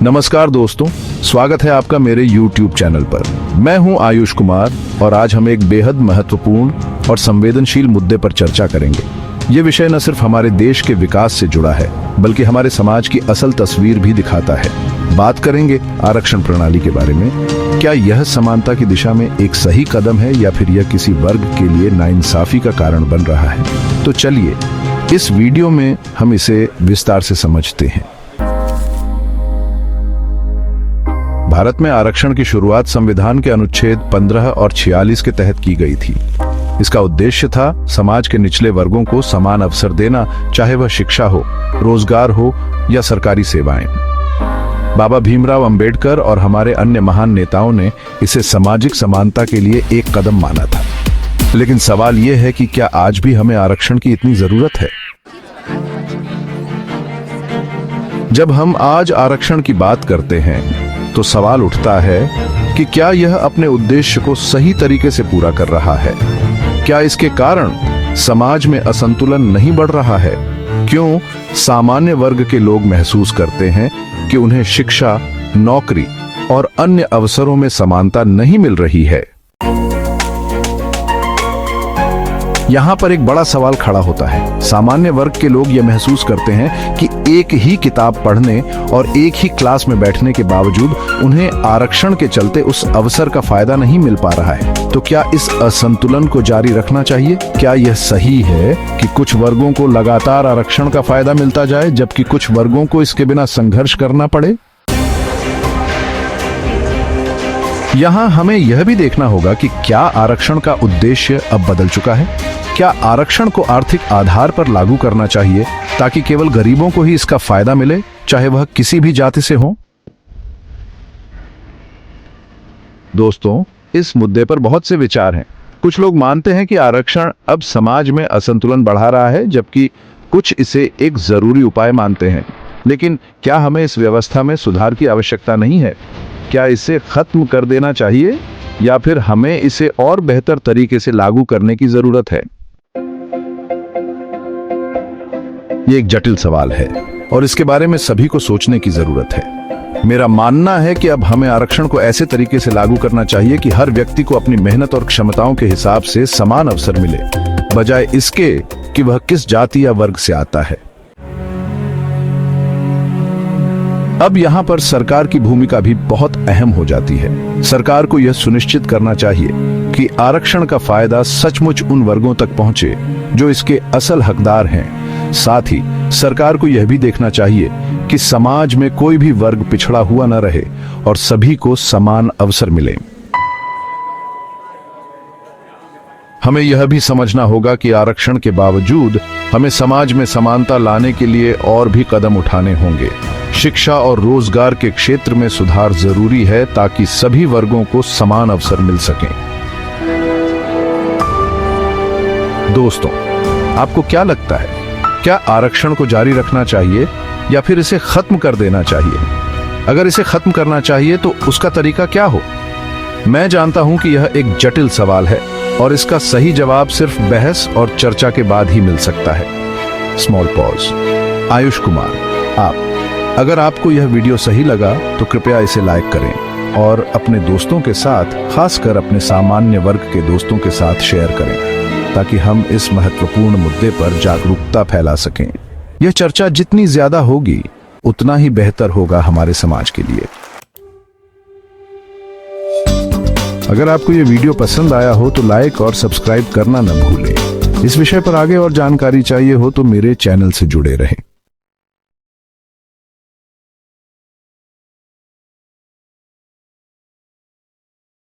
नमस्कार दोस्तों, स्वागत है आपका मेरे YouTube चैनल पर। मैं हूं आयुष कुमार और आज हम एक बेहद महत्वपूर्ण और संवेदनशील मुद्दे पर चर्चा करेंगे। ये विषय न सिर्फ हमारे देश के विकास से जुड़ा है, बल्कि हमारे समाज की असल तस्वीर भी दिखाता है। बात करेंगे आरक्षण प्रणाली के बारे में। क्या यह समानता की दिशा में एक सही कदम है या फिर यह किसी वर्ग के लिए नाइंसाफी का कारण बन रहा है? तो चलिए इस वीडियो में हम इसे विस्तार से समझते हैं। भारत में आरक्षण की शुरुआत संविधान के अनुच्छेद 15 और 46 के तहत की गई थी। इसका उद्देश्य था समाज के निचले वर्गों को समान अवसर देना, चाहे वह शिक्षा हो, रोजगार हो या सरकारी सेवाएं। बाबा भीमराव अंबेडकर और हमारे अन्य महान नेताओं ने इसे सामाजिक समानता के लिए एक कदम माना था। लेकिन सवाल यह है कि क्या आज भी हमें आरक्षण की इतनी जरूरत है? जब हम आज आरक्षण की बात करते हैं तो सवाल उठता है कि क्या यह अपने उद्देश्य को सही तरीके से पूरा कर रहा है? क्या इसके कारण समाज में असंतुलन नहीं बढ़ रहा है? क्यों सामान्य वर्ग के लोग महसूस करते हैं कि उन्हें शिक्षा, नौकरी और अन्य अवसरों में समानता नहीं मिल रही है? यहाँ पर एक बड़ा सवाल खड़ा होता है। सामान्य वर्ग के लोग यह महसूस करते हैं कि एक ही किताब पढ़ने और एक ही क्लास में बैठने के बावजूद उन्हें आरक्षण के चलते उस अवसर का फायदा नहीं मिल पा रहा है। तो क्या इस असंतुलन को जारी रखना चाहिए? क्या यह सही है कि कुछ वर्गों को लगातार आरक्षण का फायदा मिलता जाए जबकि कुछ वर्गों को इसके बिना संघर्ष करना पड़े? यहाँ हमें यह भी देखना होगा कि क्या आरक्षण का उद्देश्य अब बदल चुका है। क्या आरक्षण को आर्थिक आधार पर लागू करना चाहिए ताकि केवल गरीबों को ही इसका फायदा मिले, चाहे वह किसी भी जाति से हो? दोस्तों, इस मुद्दे पर बहुत से विचार हैं। कुछ लोग मानते हैं कि आरक्षण अब समाज में असंतुलन बढ़ा रहा है, जबकि कुछ इसे एक जरूरी उपाय मानते हैं। लेकिन क्या हमें इस व्यवस्था में सुधार की आवश्यकता नहीं है? क्या इसे खत्म कर देना चाहिए या फिर हमें इसे और बेहतर तरीके से लागू करने की जरूरत है? ये एक जटिल सवाल है और इसके बारे में सभी को सोचने की जरूरत है। मेरा मानना है कि अब हमें आरक्षण को ऐसे तरीके से लागू करना चाहिए कि हर व्यक्ति को अपनी मेहनत और क्षमताओं के हिसाब से समान अवसर मिले, बजाय इसके कि वह किस जाति या वर्ग से आता है। अब यहाँ पर सरकार की भूमिका भी बहुत अहम हो जाती है। सरकार को यह सुनिश्चित करना चाहिए कि आरक्षण का फायदा सचमुच उन वर्गों तक पहुंचे जो इसके असल हकदार हैं। साथ ही सरकार को यह भी देखना चाहिए कि समाज में कोई भी वर्ग पिछड़ा हुआ न रहे और सभी को समान अवसर मिले। हमें यह भी समझना होगा कि आरक्षण के बावजूद हमें समाज में समानता लाने के लिए और भी कदम उठाने होंगे। शिक्षा और रोजगार के क्षेत्र में सुधार जरूरी है ताकि सभी वर्गों को समान अवसर मिल सकें। दोस्तों, आपको क्या लगता है? क्या आरक्षण को जारी रखना चाहिए या फिर इसे खत्म कर देना चाहिए? अगर इसे खत्म करना चाहिए तो उसका तरीका क्या हो? मैं जानता हूं कि यह एक जटिल सवाल है और इसका सही जवाब सिर्फ बहस और चर्चा के बाद ही मिल सकता है। Small pause. आयुष कुमार, आप। अगर आपको यह वीडियो सही लगा तो कृपया इसे लाइक करें और अपने दोस्तों के साथ, खासकर अपने सामान्य वर्ग के दोस्तों के साथ शेयर करें ताकि हम इस महत्वपूर्ण मुद्दे पर जागरूकता फैला सकें। यह चर्चा जितनी ज्यादा होगी उतना ही बेहतर होगा हमारे समाज के लिए। अगर आपको यह वीडियो पसंद आया हो तो लाइक और सब्सक्राइब करना न भूलें। इस विषय पर आगे और जानकारी चाहिए हो तो मेरे चैनल से जुड़े रहें।